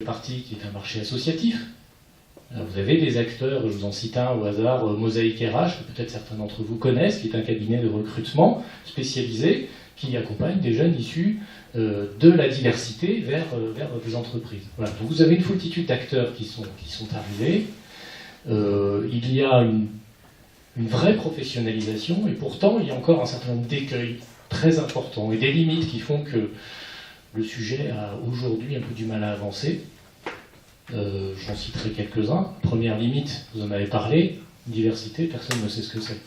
partie qui est un marché associatif. Vous avez des acteurs, je vous en cite un au hasard, Mosaïque RH, que peut-être certains d'entre vous connaissent, qui est un cabinet de recrutement spécialisé qui accompagne des jeunes issus de la diversité vers des entreprises. Voilà. Donc vous avez une foultitude d'acteurs qui sont arrivés. Il y a une vraie professionnalisation, et pourtant il y a encore un certain nombre d'écueils très importants et des limites qui font que le sujet a aujourd'hui un peu du mal à avancer. J'en citerai quelques-uns. Première limite, vous en avez parlé, diversité, personne ne sait ce que c'est.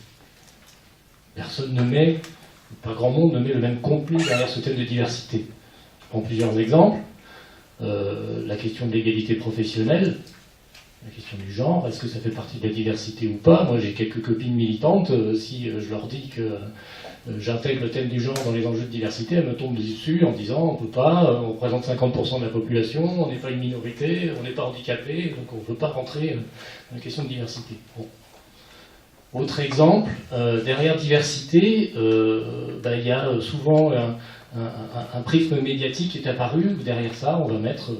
Personne ne met, pas grand monde ne met le même contenu derrière ce thème de diversité. Je prends plusieurs exemples. La question de l'égalité professionnelle, la question du genre, est-ce que ça fait partie de la diversité ou pas? Moi j'ai quelques copines militantes, si je leur dis que j'intègre le thème du genre dans les enjeux de diversité, elles me tombent dessus en disant on ne peut pas, on représente 50% de la population, on n'est pas une minorité, on n'est pas handicapé, donc on ne peut pas rentrer dans la question de diversité. Bon. Autre exemple, derrière diversité, il y a souvent un prisme médiatique qui est apparu, où derrière ça on va mettre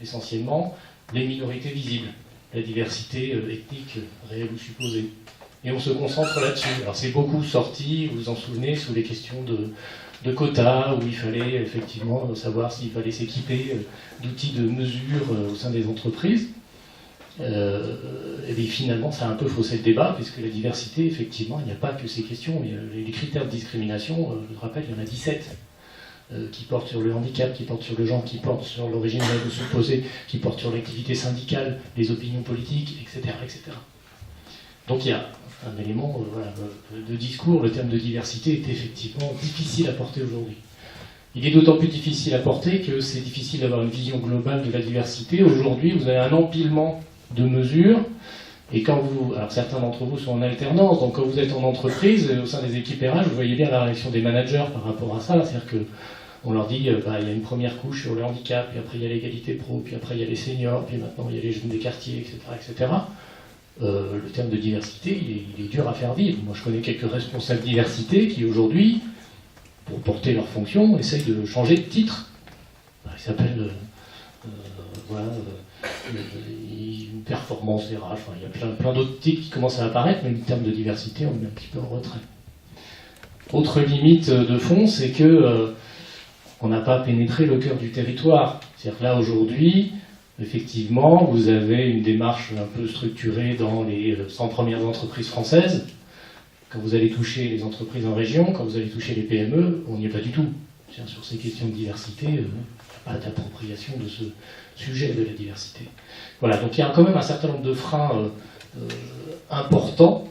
essentiellement les minorités visibles, la diversité ethnique réelle ou supposée. Et on se concentre là-dessus. Alors c'est beaucoup sorti, vous vous en souvenez, sous les questions de quotas, où il fallait effectivement savoir s'il fallait s'équiper d'outils de mesure au sein des entreprises. Et bien finalement, ça a un peu faussé le débat, puisque la diversité, effectivement, il n'y a pas que ces questions. Il y a les critères de discrimination, je vous rappelle, il y en a 17, qui portent sur le handicap, qui portent sur le genre, qui portent sur l'origine réelle ou supposée, qui portent sur l'activité syndicale, les opinions politiques, etc., etc. Donc il y a un élément de discours, le terme de diversité est effectivement difficile à porter aujourd'hui. Il est d'autant plus difficile à porter que c'est difficile d'avoir une vision globale de la diversité. Aujourd'hui, vous avez un empilement de mesures, et quand vous... Alors certains d'entre vous sont en alternance, donc quand vous êtes en entreprise, au sein des équipes RH, vous voyez bien la réaction des managers par rapport à ça, c'est-à-dire qu'on leur dit, il y a une première couche sur le handicap, puis après il y a l'égalité pro, puis après il y a les seniors, puis maintenant il y a les jeunes des quartiers, etc., etc. Le terme de diversité, il est dur à faire vivre. Moi, je connais quelques responsables diversité qui, aujourd'hui, pour porter leur fonction, essayent de changer de titre. Ils s'appellent une performance RH. Enfin, il y a plein d'autres titres qui commencent à apparaître, mais le terme de diversité, on est un petit peu en retrait. Autre limite de fond, c'est que on n'a pas pénétré le cœur du territoire. C'est-à-dire que là, aujourd'hui, effectivement, vous avez une démarche un peu structurée dans les 100 premières entreprises françaises. Quand vous allez toucher les entreprises en région, quand vous allez toucher les PME, on n'y est pas du tout. Sur ces questions de diversité, il n'y a pas d'appropriation de ce sujet de la diversité. Voilà, donc il y a quand même un certain nombre de freins importants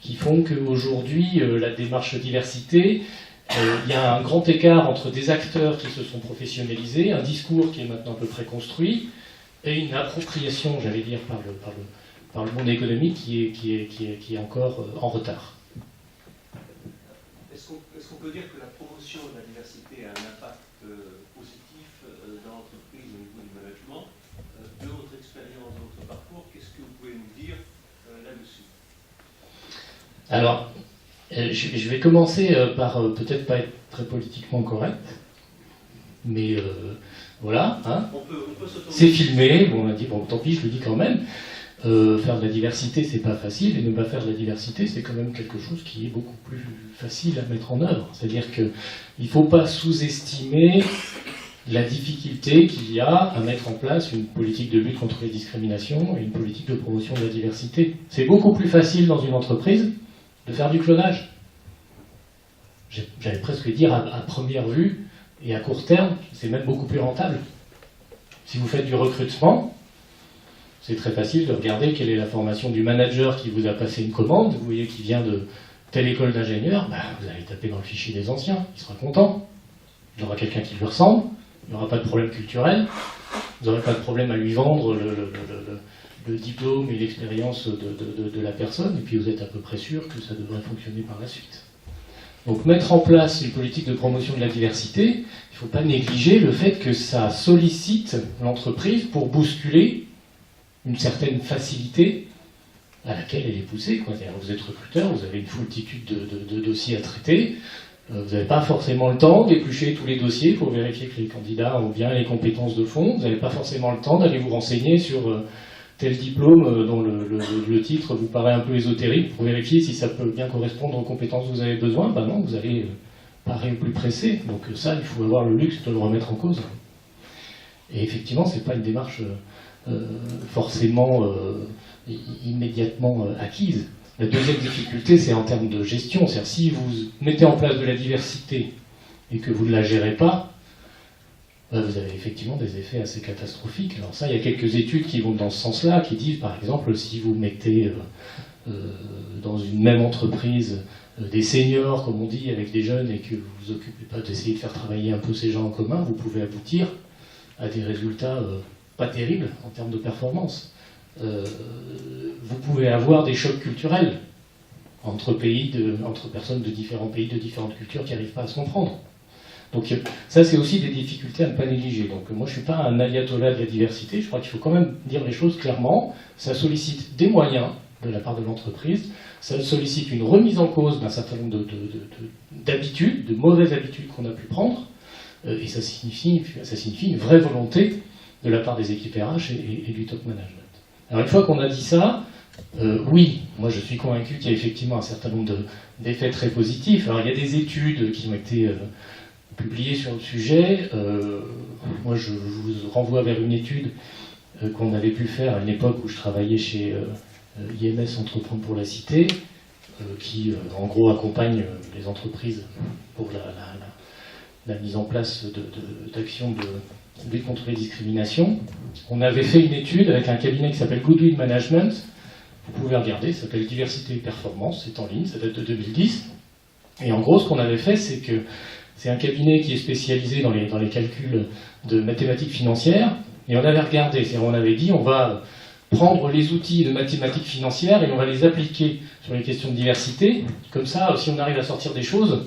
qui font qu'aujourd'hui, la démarche diversité, il y a un grand écart entre des acteurs qui se sont professionnalisés, un discours qui est maintenant à peu près construit, et une appropriation, j'allais dire, par le monde économique qui est encore en retard. Est-ce qu'on peut dire que la promotion de la diversité a un impact positif dans l'entreprise au niveau du management? De votre expérience, de votre parcours, qu'est-ce que vous pouvez nous dire là-dessus? Alors, je vais commencer par peut-être pas être très politiquement correct, mais voilà, hein. C'est filmé, bon, on a dit, bon, tant pis, je le dis quand même. Faire de la diversité, c'est pas facile, et ne pas faire de la diversité, c'est quand même quelque chose qui est beaucoup plus facile à mettre en œuvre. C'est-à-dire qu'il ne faut pas sous-estimer la difficulté qu'il y a à mettre en place une politique de lutte contre les discriminations et une politique de promotion de la diversité. C'est beaucoup plus facile dans une entreprise de faire du clonage. J'allais presque dire à première vue, et à court terme, c'est même beaucoup plus rentable. Si vous faites du recrutement, c'est très facile de regarder quelle est la formation du manager qui vous a passé une commande. Vous voyez qu'il vient de telle école d'ingénieur, vous allez taper dans le fichier des anciens, il sera content. Il y aura quelqu'un qui lui ressemble, il n'y aura pas de problème culturel, vous n'aurez pas de problème à lui vendre le diplôme et l'expérience de la personne, et puis vous êtes à peu près sûr que ça devrait fonctionner par la suite. Donc mettre en place une politique de promotion de la diversité, il ne faut pas négliger le fait que ça sollicite l'entreprise pour bousculer une certaine facilité à laquelle elle est poussée. Vous êtes recruteur, vous avez une foultitude de dossiers à traiter, Vous n'avez pas forcément le temps d'éplucher tous les dossiers pour vérifier que les candidats ont bien les compétences de fond. Vous n'avez pas forcément le temps d'aller vous renseigner sur tel diplôme dont le titre vous paraît un peu ésotérique pour vérifier si ça peut bien correspondre aux compétences que vous avez besoin. Ben non, vous allez parer au plus pressé. Donc ça, il faut avoir le luxe de le remettre en cause. Et effectivement, ce n'est pas une démarche forcément immédiatement acquise. La deuxième difficulté, c'est en termes de gestion. C'est-à-dire, si vous mettez en place de la diversité et que vous ne la gérez pas, vous avez effectivement des effets assez catastrophiques. Alors ça, il y a quelques études qui vont dans ce sens-là, qui disent, par exemple, si vous mettez dans une même entreprise des seniors, comme on dit, avec des jeunes, et que vous vous occupez pas d'essayer de faire travailler un peu ces gens en commun, vous pouvez aboutir à des résultats pas terribles en termes de performance. Vous pouvez avoir des chocs culturels entre personnes de différents pays, de différentes cultures qui n'arrivent pas à se comprendre. Donc ça, c'est aussi des difficultés à ne pas négliger. Donc moi, je ne suis pas un ayatollah de la diversité, je crois qu'il faut quand même dire les choses clairement. Ça sollicite des moyens de la part de l'entreprise, ça sollicite une remise en cause d'un certain nombre d'habitudes, de mauvaises habitudes qu'on a pu prendre, et ça signifie une vraie volonté de la part des équipes RH et du top management. Alors une fois qu'on a dit ça, oui, moi je suis convaincu qu'il y a effectivement un certain nombre d'effets très positifs. Alors il y a des études qui ont été publiées sur le sujet. Moi je vous renvoie vers une étude qu'on avait pu faire à une époque où je travaillais chez IMS Entreprendre pour la Cité, qui en gros accompagne les entreprises pour la mise en place d'actions de lutte contre les discriminations. On avait fait une étude avec un cabinet qui s'appelle Goodwill Management. Vous pouvez regarder, ça s'appelle Diversité et Performance, c'est en ligne, ça date de 2010. Et en gros, ce qu'on avait fait, c'est que c'est un cabinet qui est spécialisé dans les calculs de mathématiques financières. Et on avait regardé, c'est-à-dire on avait dit, on va prendre les outils de mathématiques financières et on va les appliquer sur les questions de diversité. Comme ça, si on arrive à sortir des choses,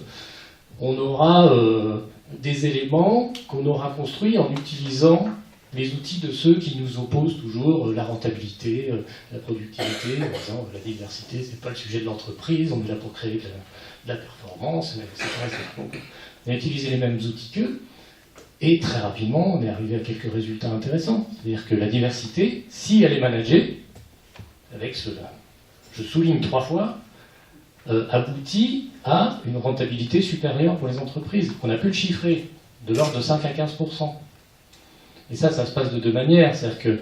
on aura des éléments qu'on aura construits en utilisant les outils de ceux qui nous opposent toujours la rentabilité, la productivité, en disant la diversité, c'est pas le sujet de l'entreprise, on est là pour créer de la performance, etc. Donc, on a utilisé les mêmes outils qu'eux, et très rapidement, on est arrivé à quelques résultats intéressants. C'est-à-dire que la diversité, si elle est managée, avec cela, je souligne 3 fois, aboutit à une rentabilité supérieure pour les entreprises. On a pu le chiffrer, de l'ordre de 5 à 15%. Et ça se passe de 2 manières. C'est-à-dire que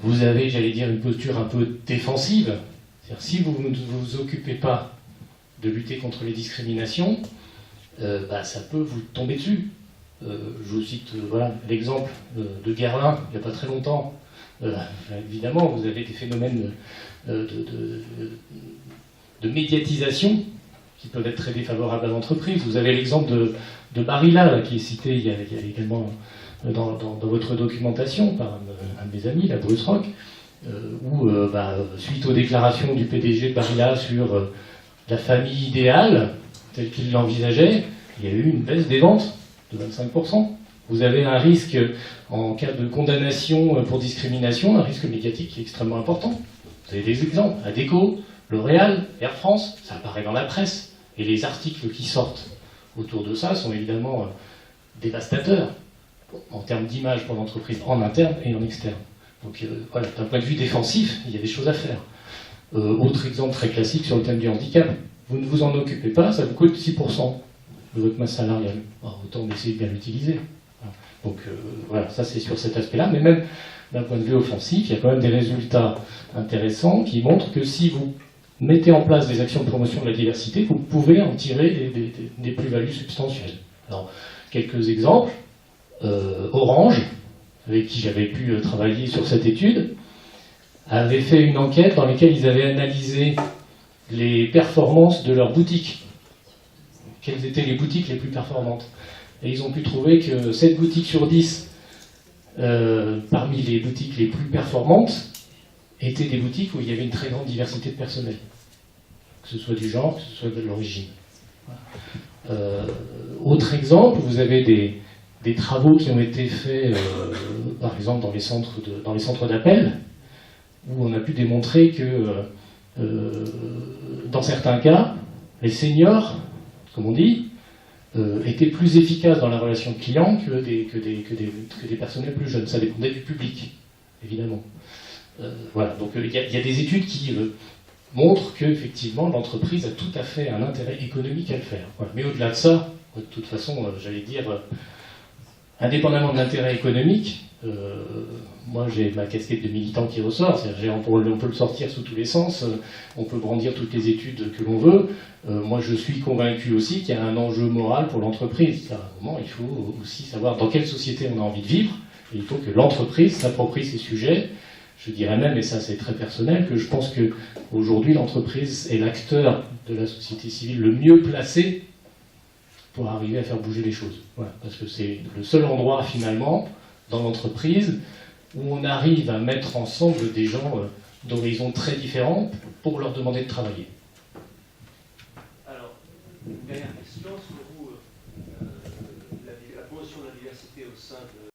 vous avez, j'allais dire, une posture un peu défensive. C'est-à-dire si vous ne vous occupez pas de lutter contre les discriminations, ça peut vous tomber dessus. Je vous cite l'exemple de Guerlain, il n'y a pas très longtemps. Évidemment, vous avez des phénomènes de médiatisation qui peuvent être très défavorables à l'entreprise. Vous avez l'exemple de Barilla, là, qui est cité il y a également dans votre documentation par un de mes amis, la Bruce Rock, où, suite aux déclarations du PDG de Barilla sur la famille idéale, telle qu'il l'envisageait, il y a eu une baisse des ventes de 25%. Vous avez un risque, en cas de condamnation pour discrimination, un risque médiatique qui est extrêmement important. Vous avez des exemples, Adecco, L'Oréal, Air France, ça apparaît dans la presse. Et les articles qui sortent autour de ça sont évidemment dévastateurs en termes d'image pour l'entreprise, en interne et en externe. Donc d'un point de vue défensif, il y a des choses à faire. Autre exemple très classique sur le thème du handicap. Vous ne vous en occupez pas, ça vous coûte 6% de votre masse salariale. Alors, autant essayer de bien l'utiliser. Donc ça c'est sur cet aspect-là, mais même d'un point de vue offensif, il y a quand même des résultats intéressants qui montrent que si vous mettez en place des actions de promotion de la diversité, vous pouvez en tirer des plus-values substantielles. Alors, quelques exemples. Orange, avec qui j'avais pu travailler sur cette étude, avait fait une enquête dans laquelle ils avaient analysé les performances de leurs boutiques. Quelles étaient les boutiques les plus performantes? Et ils ont pu trouver que 7 boutiques sur 10, parmi les boutiques les plus performantes, étaient des boutiques où il y avait une très grande diversité de personnel. Que ce soit du genre, que ce soit de l'origine. Autre exemple, vous avez des travaux qui ont été faits, par exemple, dans les centres d'appel, où on a pu démontrer que, dans certains cas, les seniors, comme on dit, étaient plus efficaces dans la relation client que des personnels plus jeunes. Ça dépendait du public, évidemment. Voilà, donc il y a des études qui montrent qu'effectivement l'entreprise a tout à fait un intérêt économique à le faire. Voilà. Mais au-delà de ça, de toute façon, j'allais dire, indépendamment de l'intérêt économique, moi j'ai ma casquette de militant qui ressort, c'est-à-dire on peut le sortir sous tous les sens, on peut brandir toutes les études que l'on veut. Moi je suis convaincu aussi qu'il y a un enjeu moral pour l'entreprise. À un moment, il faut aussi savoir dans quelle société on a envie de vivre, et il faut que l'entreprise s'approprie ces sujets. Je dirais même, et ça c'est très personnel, que je pense qu'aujourd'hui l'entreprise est l'acteur de la société civile le mieux placé pour arriver à faire bouger les choses. Voilà, parce que c'est le seul endroit finalement dans l'entreprise où on arrive à mettre ensemble des gens d'horizons très différents pour leur demander de travailler. Alors, une dernière question, selon vous, la promotion de la diversité au sein de